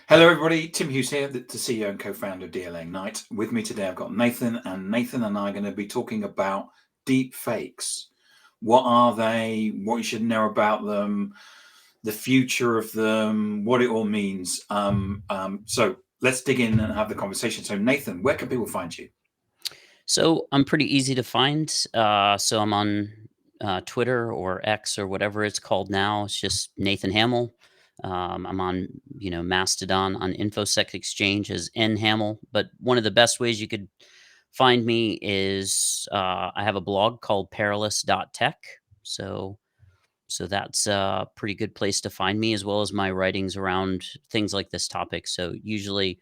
Hello, everybody. Tim Hughes here, the CEO and co-founder of DLA Ignite. With me today, I've got Nathan, and Nathan and I are going to be talking about deep fakes. What are they? What you should know about them? The future of them? What it all means? So let's dig in and have the conversation. So, Nathan, where can people find you? So I'm pretty easy to find. So I'm on Twitter or X or whatever it's called now. It's just Nathan Hamiel. I'm on, Mastodon on InfoSec Exchange as N Hamiel. But one of the best ways you could find me is I have a blog called perilous.tech. So so that's a pretty good place to find me, as well as my writings around things like this topic. So usually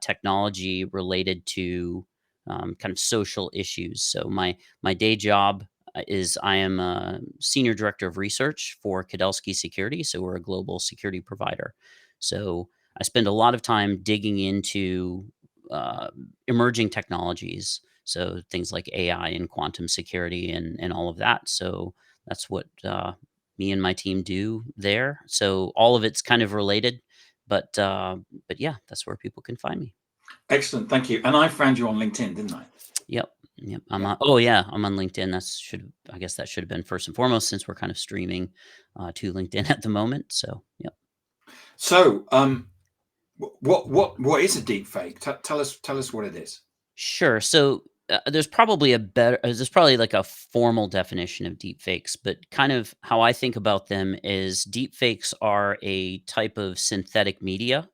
technology related to kind of social issues. So my day job is I am a senior director of research for Kudelski Security. So we're a global security provider. So I spend a lot of time digging into uh, emerging technologies. So things like AI and quantum security and all of that. So that's what me and my team do there. So all of it's kind of related, but yeah, that's where people can find me. Excellent, thank you. And I found you on LinkedIn, didn't I? Yep, yep. I'm Yeah. on. Oh yeah, I'm on LinkedIn. I guess that should have been first and foremost since we're kind of streaming to LinkedIn at the moment. So yep. So, what is a deep fake? Tell us what it is. Sure. So there's probably like a formal definition of deep fakes, but kind of how I think about them is deep fakes are a type of synthetic media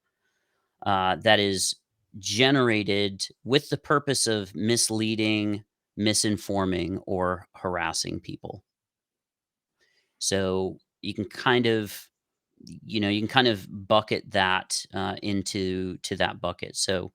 that is generated with the purpose of misleading, misinforming, or harassing people. So you can kind of bucket that into to that bucket. So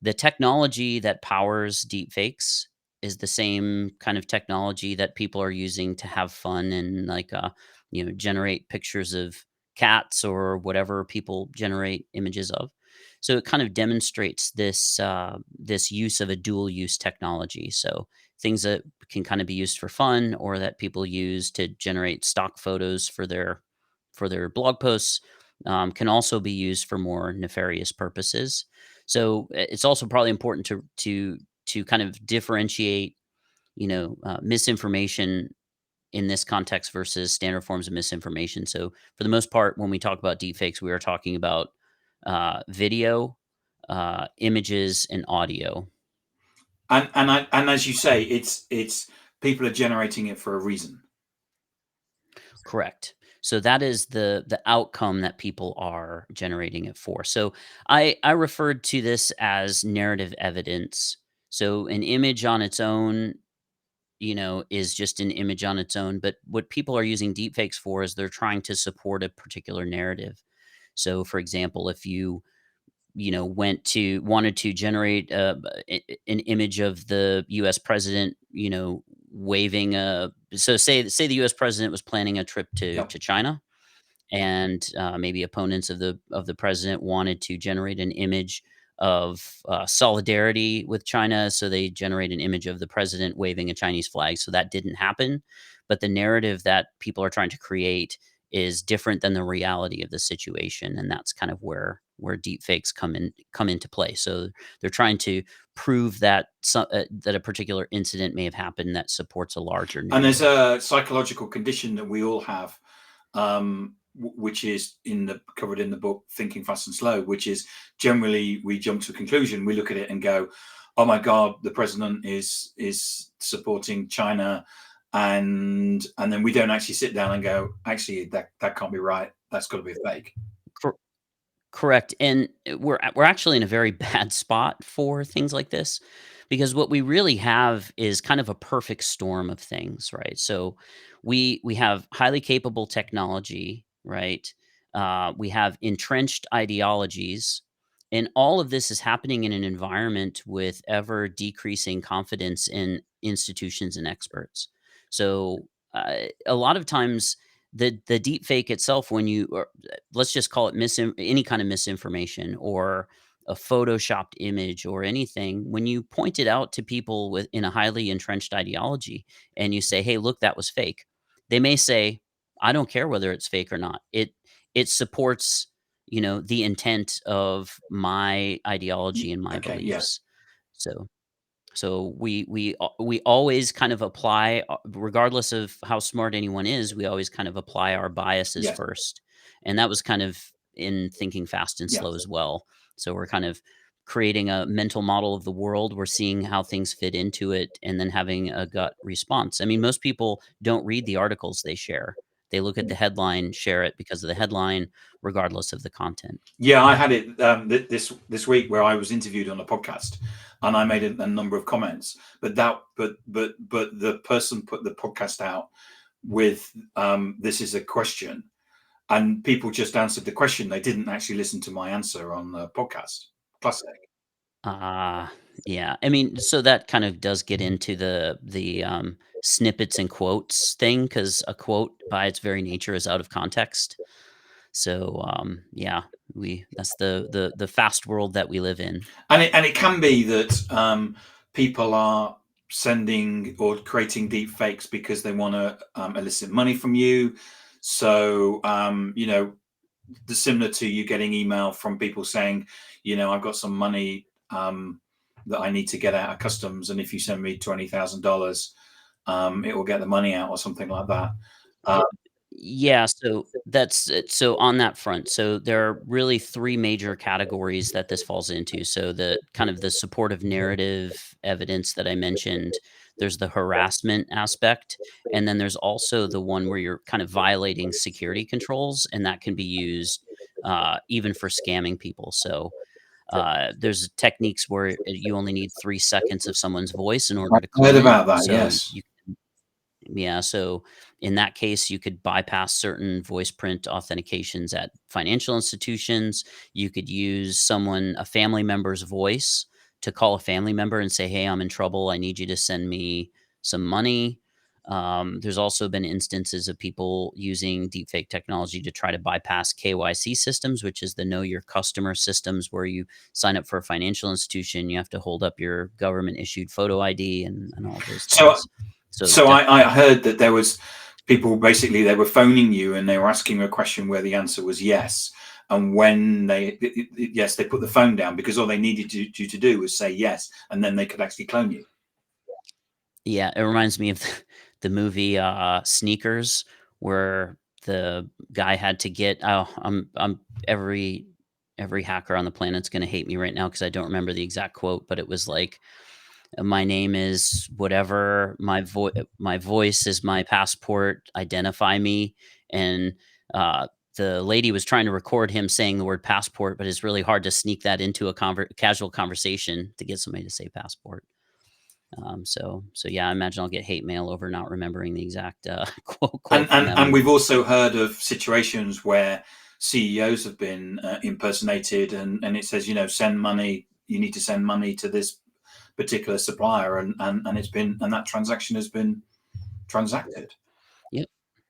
the technology that powers deepfakes is the same kind of technology that people are using to have fun and generate pictures of cats or whatever people generate images of. So it kind of demonstrates this use of a dual use technology. So things that can kind of be used for fun or that people use to generate stock photos for their blog posts can also be used for more nefarious purposes. So it's also probably important to kind of differentiate, misinformation in this context versus standard forms of misinformation. So for the most part, when we talk about deepfakes, we are talking about video, images, and audio. And as you say, it's people are generating it for a reason. Correct. So that is the outcome that people are generating it for. So I referred to this as narrative evidence. So an image on its own, is just an image on its own. But what people are using deepfakes for is they're trying to support a particular narrative. So, for example, if wanted to generate an image of the U.S. president, waving a. So say the U.S. president was planning a trip to Yep. to China, and maybe opponents of the president wanted to generate an image of solidarity with China, so they generate an image of the president waving a Chinese flag. So that didn't happen, but the narrative that people are trying to create is different than the reality of the situation, and that's kind of where deep fakes come into play. So they're trying to prove that that a particular incident may have happened that supports a larger And there's narrative. a psychological condition that we all have, which is covered in the book Thinking Fast and Slow, which is generally we jump to a conclusion, we look at it and go, "Oh my God, the president is supporting China," and then we don't actually sit down and go, "Actually, that can't be right. That's got to be a fake." Correct, and we're actually in a very bad spot for things like this, because what we really have is kind of a perfect storm of things, right? So we have highly capable technology, right? We have entrenched ideologies, and all of this is happening in an environment with ever decreasing confidence in institutions and experts. So a lot of times the deep fake itself, when you or let's just call it any kind of misinformation or a photoshopped image or anything, when you point it out to people in a highly entrenched ideology and you say, hey, look, that was fake, they may say, I don't care whether it's fake or not. It supports the intent of my ideology and my Okay, yeah, beliefs. So we always kind of apply, regardless of how smart anyone is, we always kind of apply our biases yes, first, and that was kind of in Thinking Fast and yeah. Slow as well. So we're kind of creating a mental model of the world. We're seeing how things fit into it, and then having a gut response. I mean, most people don't read the articles they share. They look at the headline, share it because of the headline, regardless of the content. Yeah, I had it this week where I was interviewed on a podcast, and I made a number of comments. But the person put the podcast out with this is a question, and people just answered the question. They didn't actually listen to my answer on the podcast. Classic. Ah, yeah. I mean, so that kind of does get into the snippets and quotes thing, because a quote by its very nature is out of context. So, yeah, we that's the fast world that we live in. And it can be that people are sending or creating deep fakes because they want to elicit money from you. So similar to you getting email from people saying, I've got some money that I need to get out of customs, and if you send me $20,000, it will get the money out or something like that. Uh, Yeah, so that's it. So on that front, so there are really three major categories that this falls into. So the kind of the supportive narrative evidence that I mentioned, there's the harassment aspect, and then there's also the one where you're kind of violating security controls, and that can be used even for scamming people. So there's techniques where you only need 3 seconds of someone's voice in order to I heard clone it. about that. So Yes. you Yeah, so in that case, you could bypass certain voice print authentications at financial institutions. You could use a family member's voice to call a family member and say, "Hey, I'm in trouble. I need you to send me some money." There's also been instances of people using deepfake technology to try to bypass KYC systems, which is the Know Your Customer systems, where you sign up for a financial institution, you have to hold up your government issued photo ID and all those So things. So So I heard that there was people basically they were phoning you and they were asking a question where the answer was yes, and when yes they put the phone down because all they needed you to do was say yes, and then they could actually clone you. Yeah, it reminds me of the movie, Sneakers, where the guy had to get I'm every hacker on the planet's gonna hate me right now because I don't remember the exact quote, but it was like, "My name is whatever, my voice is my passport, identify me," and, the lady was trying to record him saying the word passport, but it's really hard to sneak that into a casual conversation to get somebody to say passport. So yeah, I imagine I'll get hate mail over not remembering the exact quote And from and that and we've movie. also heard of situations where CEOs have been impersonated, and it says send money. You need to send money to this particular supplier, and it's been and that transaction has been transacted. Yep.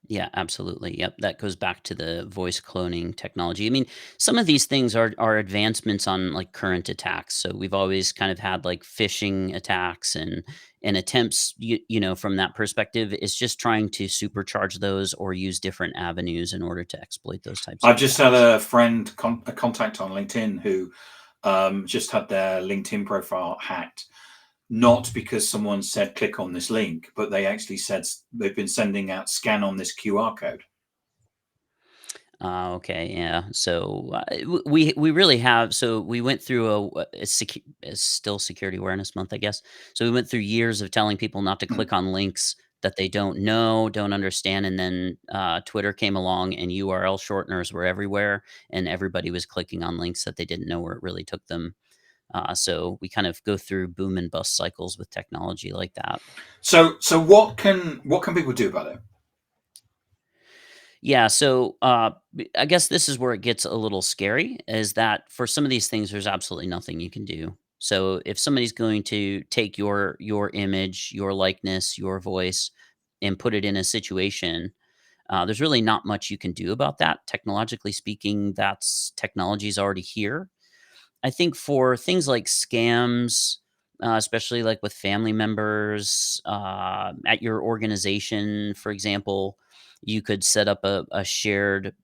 Yeah, absolutely. Yep. That goes back to the voice cloning technology. I mean, some of these things are advancements on like current attacks. So we've always kind of had like phishing attacks and attempts, from that perspective. It's just trying to supercharge those or use different avenues in order to exploit those types of I've just had attacks. a friend, a contact on LinkedIn who just had their LinkedIn profile hacked, not because someone said click on this link, but they actually said they've been sending out scan on this QR code. Okay, yeah. So we really have. So we went through it's still Security Awareness Month, I guess. So we went through years of telling people not to click on links that they don't know, don't understand, and then Twitter came along, and URL shorteners were everywhere, and everybody was clicking on links that they didn't know where it really took them. So we kind of go through boom and bust cycles with technology like that. So what can people do about it? Yeah, so I guess this is where it gets a little scary, is that for some of these things, there's absolutely nothing you can do. So if somebody's going to take your image, your likeness, your voice, and put it in a situation, there's really not much you can do about that. Technologically speaking, that's technology's already here. I think for things like scams, especially like with family members at your organization, for example, you could set up a shared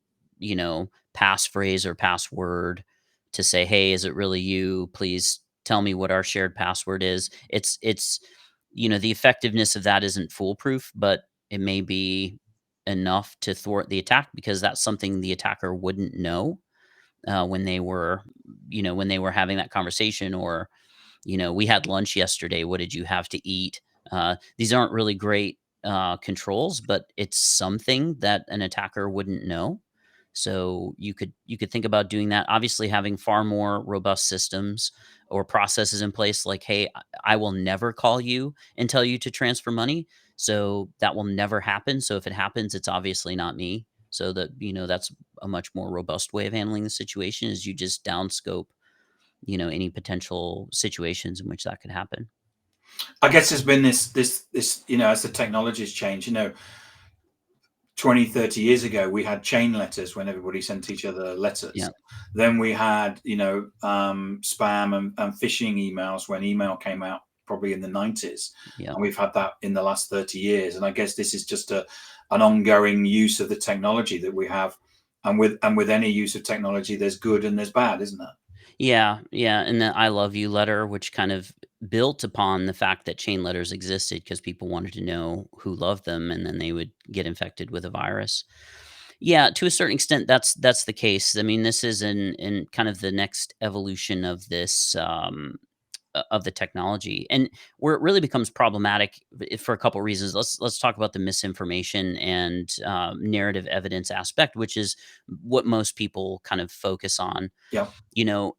passphrase or password to say, "Hey, is it really you? Please tell me what our shared password is." The effectiveness of that isn't foolproof, but it may be enough to thwart the attack because that's something the attacker wouldn't know when they were having that conversation, or we had lunch yesterday. What did you have to eat? These aren't really great controls, but it's something that an attacker wouldn't know. So you could think about doing that. Obviously, having far more robust systems or processes in place, like, hey, I will never call you and tell you to transfer money. So that will never happen. So if it happens, it's obviously not me. So that's a much more robust way of handling the situation is you just downscope any potential situations in which that could happen. I guess there's been this as the technologies change, 20, 30 years ago, we had chain letters when everybody sent each other Yeah. letters. Then we had, spam and phishing emails when email came out, probably in the 90s. Yeah. And we've had that in the last 30 years. And I guess this is just an ongoing use of the technology that we have. And with any use of technology, there's good and there's bad, isn't there? Yeah, yeah, and the "I love you" letter, which kind of built upon the fact that chain letters existed because people wanted to know who loved them, and then they would get infected with a virus. Yeah, to a certain extent, that's the case. I mean, this is in kind of the next evolution of this, of the technology, and where it really becomes problematic for a couple reasons. Let's talk about the misinformation and narrative evidence aspect, which is what most people kind of focus on. Yeah.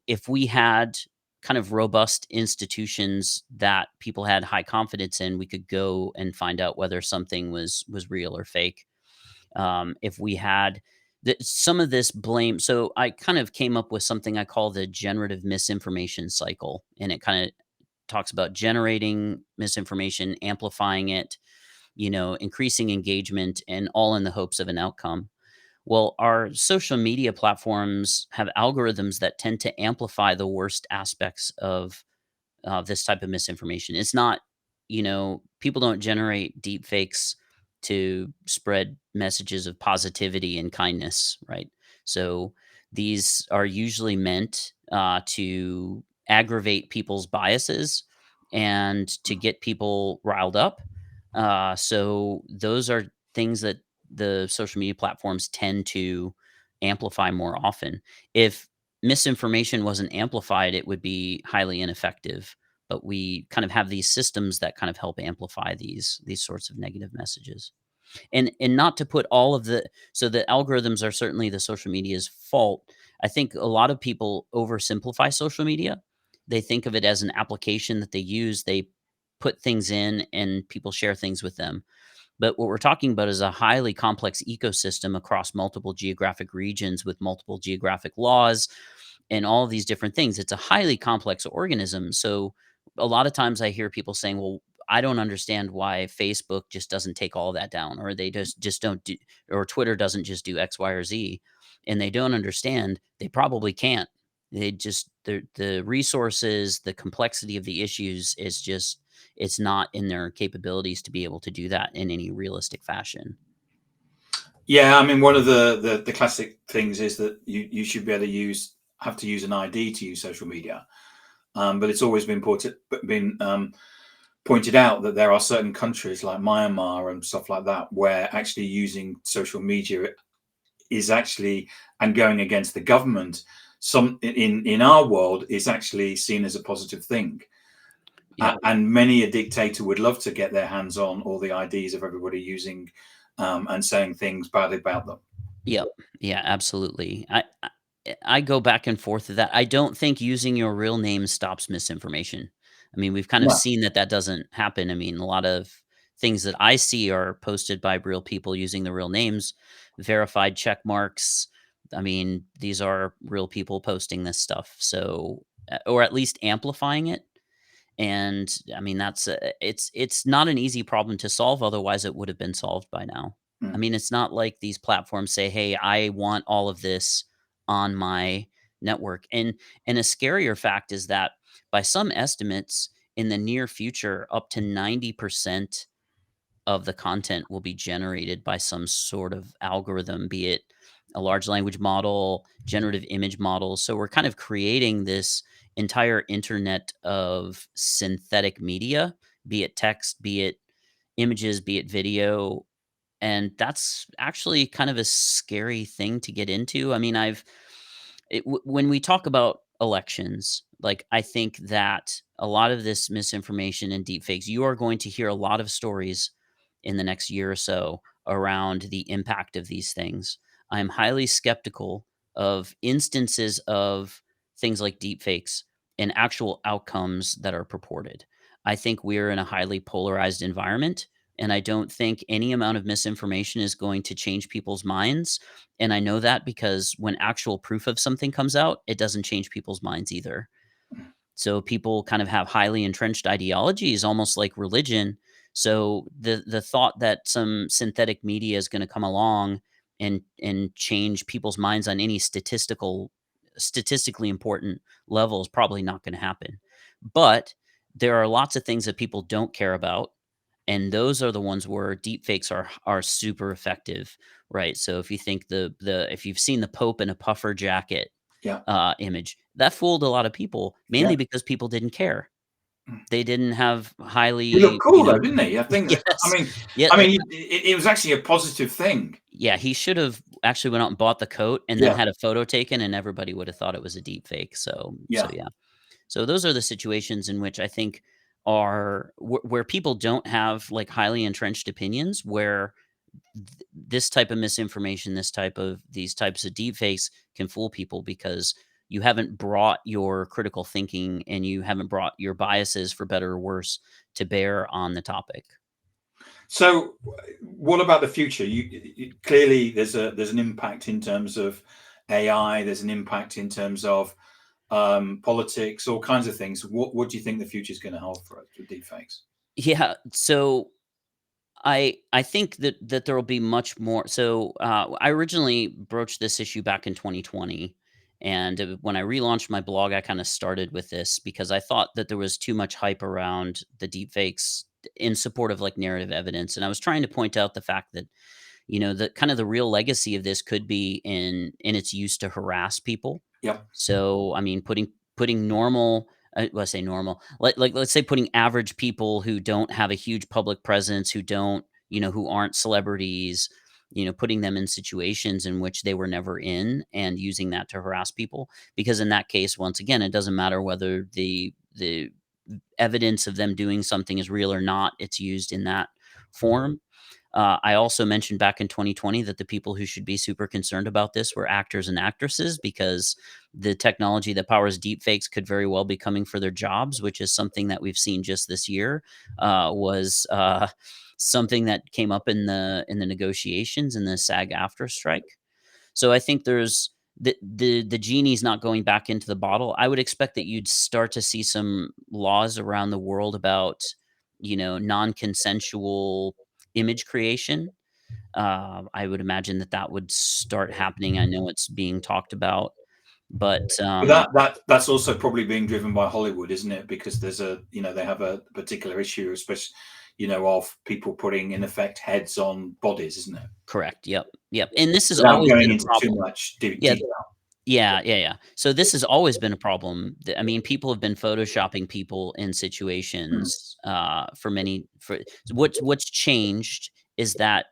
If we had kind of robust institutions that people had high confidence in, we could go and find out whether something was real or fake. If we had some of this blame, so I kind of came up with something I call the generative misinformation cycle, and it kind of talks about generating misinformation, amplifying it, increasing engagement, and all in the hopes of an outcome. Well, our social media platforms have algorithms that tend to amplify the worst aspects of this type of misinformation. It's not, people don't generate deep fakes to spread messages of positivity and kindness, right? So these are usually meant to aggravate people's biases and to get people riled up. So those are things that the social media platforms tend to amplify more often. If misinformation wasn't amplified, it would be highly ineffective. But we kind of have these systems that kind of help amplify these sorts of negative messages. And not to put all of the so the algorithms are certainly the social media's fault. I think a lot of people oversimplify social media. They think of it as an application that they use. They put things in and people share things with them. But what we're talking about is a highly complex ecosystem across multiple geographic regions with multiple geographic laws and all of these different things. It's a highly complex organism. So a lot of times I hear people saying, "Well, I don't understand why Facebook just doesn't take all that down, or they just don't do, or Twitter doesn't just do X, Y, or Z," and they don't understand. They probably can't. The resources, the complexity of the issues is just it's not in their capabilities to be able to do that in any realistic fashion. Yeah, I mean, one of the classic things is that you should be able to have to use an ID to use social media. But it's always been pointed out that there are certain countries like Myanmar and stuff like that where actually using social media is actually, and going against the government, some in our world is actually seen as a positive thing. Yeah. And many a dictator would love to get their hands on all the IDs of everybody using and saying things bad about them. Yep. Yeah, absolutely. I go back and forth with that. I don't think using your real name stops misinformation. I mean, we've kind of No. seen that that doesn't happen. I mean, a lot of things that I see are posted by real people using the real names, verified check marks. I mean, these are real people posting this stuff. So, or at least amplifying it. And I mean, it's not an easy problem to solve. Otherwise, it would have been solved by now. I Mm. mean, it's not like these platforms say, "Hey, I want all of this on my network." And a scarier fact is that by some estimates, in the near future, up to 90% of the content will be generated by some sort of algorithm, be it a large language model, generative image models. So we're kind of creating this entire internet of synthetic media, be it text, be it images, be it video. And that's actually kind of a scary thing to get into. I mean, when we talk about elections, like I think that a lot of this misinformation and deepfakes, you are going to hear a lot of stories in the next year or so around the impact of these things. I'm highly skeptical of instances of things like deepfakes and actual outcomes that are purported. I think we're in a highly polarized environment, and I don't think any amount of misinformation is going to change people's minds. And I know that because when actual proof of something comes out, it doesn't change people's minds either. So people kind of have highly entrenched ideologies, almost like religion. So the thought that some synthetic media is going to come along and change people's minds on any statistically important level is probably not going to happen. But there are lots of things that people don't care about, and those are the ones where deepfakes are super effective, right? So if you think if you've seen the Pope in a puffer jacket Yeah. image, that fooled a lot of people, Yeah. mainly because people didn't care. They didn't have He looked highly, cool though, didn't he? I think. I yes, mean, yeah, I mean, it was actually a positive thing. yeah. He should have actually went out and bought the coat and then Yeah. had a photo taken, and everybody would have thought it was a deep fake. So Yeah. yeah. So those are the situations in which I think are where people don't have like highly entrenched opinions, where this type of misinformation, these types of deepfakes can fool people because you haven't brought your critical thinking and you haven't brought your biases, for better or worse, to bear on the topic. So, what about the future? Clearly there's an impact in terms of AI. There's an impact in terms of politics, all kinds of things. What do you think the future is going to hold for us with deepfakes? Yeah. So I think that there will be much more. So I originally broached this issue back in 2020, and when I relaunched my blog, I kind of started with this because I thought that there was too much hype around the deepfakes in support of like narrative evidence, and I was trying to point out the fact that the kind of the real legacy of this could be in its use to harass people. Yep. So I mean, putting normal well, I say normal, like let's say putting average people who don't have a huge public presence, who don't, who aren't celebrities, putting them in situations in which they were never in and using that to harass people. Because in that case, once again, it doesn't matter whether the evidence of them doing something is real or not, it's used in that form. I also mentioned back in 2020 that the people who should be super concerned about this were actors and actresses, because the technology that powers deepfakes could very well be coming for their jobs, which is something that we've seen just this year. Was something that came up in the negotiations in the SAG after strike. So I think there's the genie's not going back into the bottle. I would expect that you'd start to see some laws around the world about, non-consensual image creation. I would imagine that would start happening. I know it's being talked about, but But that's also probably being driven by Hollywood, isn't it? Because there's they have a particular issue, especially of people putting in effect heads on bodies, isn't it? correct. Yep, yep. And this has Without always going been a into too problem. much Yeah, detail. yeah, yeah, yeah. So this has always been a problem. I mean, people have been photoshopping people in Hmm. situations for many. For what's changed is that,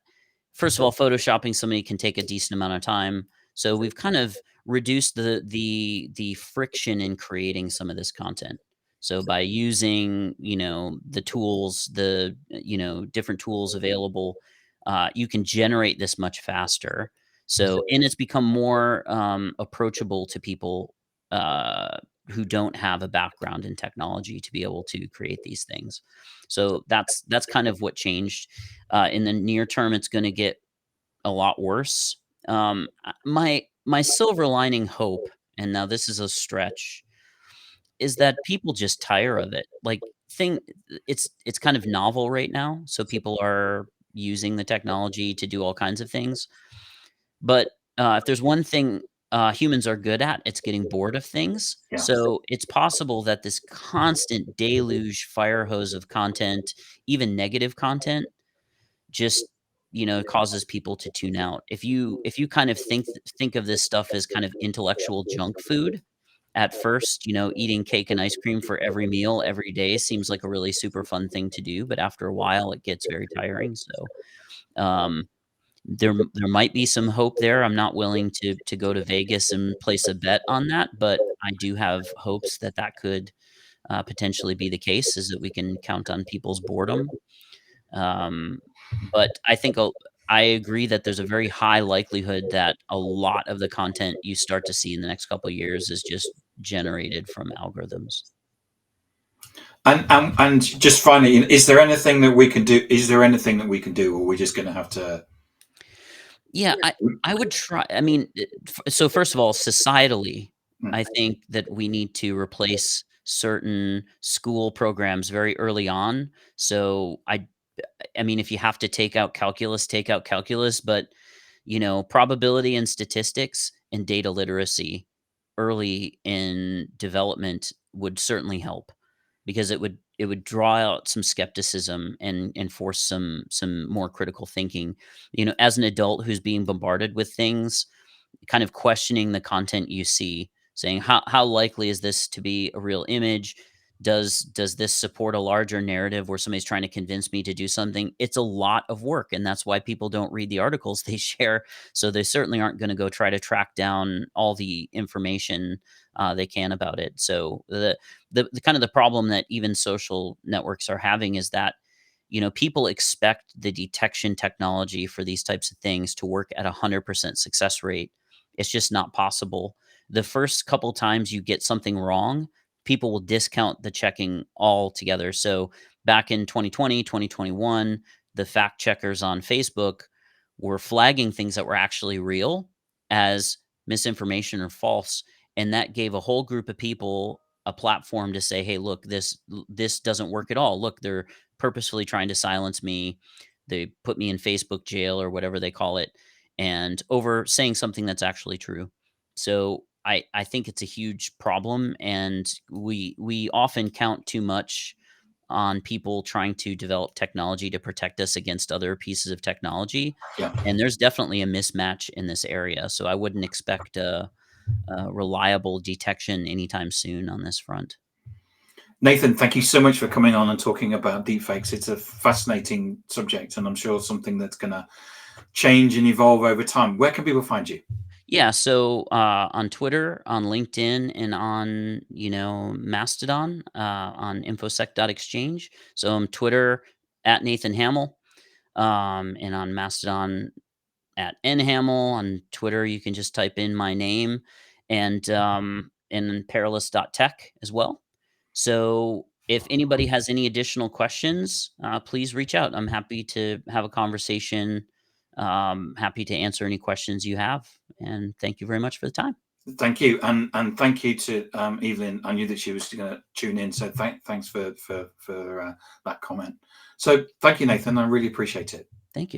first of all, photoshopping somebody can take a decent amount of time. So we've kind of reduced the friction in creating some of this content. So by using, the tools, different tools available, you can generate this much faster. So, and it's become more approachable to people who don't have a background in technology to be able to create these things. So that's kind of what changed. In the near term, it's going to get a lot worse. My silver lining hope, and now this is a stretch, is that people just tire of it. Like, it's kind of novel right now, so people are using the technology to do all kinds of things. But if there's one thing humans are good at, it's getting bored of things. Yeah. So it's possible that this constant deluge fire hose of content, even negative content, just causes people to tune out. If you kind of think of this stuff as kind of intellectual junk food, at first, eating cake and ice cream for every meal every day seems like a really super fun thing to do, but after a while, it gets very tiring. So, um, there might be some hope there. I'm not willing to go to Vegas and place a bet on that, but I do have hopes that that could potentially be the case, is that we can count on people's boredom. Um, but I agree that there's a very high likelihood that a lot of the content you start to see in the next couple of years is just generated from algorithms. And just finally, is there anything that we can do? Is there anything that we can do, or we're just going to have to? Yeah, I would try. I mean, so first of all, societally, Mm. I think that we need to replace certain school programs very early on. So I mean, if you have to take out calculus, take out calculus, but probability and statistics and data literacy early in development would certainly help, because it would draw out some skepticism and force some more critical thinking. As an adult who's being bombarded with things, kind of questioning the content you see, saying how likely is this to be a real image? Does this support a larger narrative where somebody's trying to convince me to do something? It's a lot of work, and that's why people don't read the articles they share. So they certainly aren't going to go try to track down all the information they can about it. So the kind of the problem that even social networks are having is that people expect the detection technology for these types of things to work at 100% success rate. It's just not possible. The first couple times you get something wrong, people will discount the checking altogether. So back in 2020, 2021, the fact checkers on Facebook were flagging things that were actually real as misinformation or false. And that gave a whole group of people a platform to say, hey, look, this doesn't work at all. Look, they're purposefully trying to silence me. They put me in Facebook jail or whatever they call it, and over saying something that's actually true. So I think it's a huge problem, and we often count too much on people trying to develop technology to protect us against other pieces of technology. Yeah. And there's definitely a mismatch in this area. So I wouldn't expect a reliable detection anytime soon on this front. Nathan, thank you so much for coming on and talking about deepfakes. It's a fascinating subject, and I'm sure something that's going to change and evolve over time. Where can people find you? Yeah, so on Twitter, on LinkedIn, and on Mastodon, on infosec.exchange. So on Twitter at Nathan Hamiel, and on Mastodon at nhamel. On Twitter, you can just type in my name, and perilous.tech as well. So if anybody has any additional questions, please reach out. I'm happy to have a conversation. Happy to answer any questions you have. And thank you very much for the time. Thank you, and thank you to Evelyn. I knew that she was going to tune in, so thanks for that comment. So thank you, Nathan. I really appreciate it. Thank you.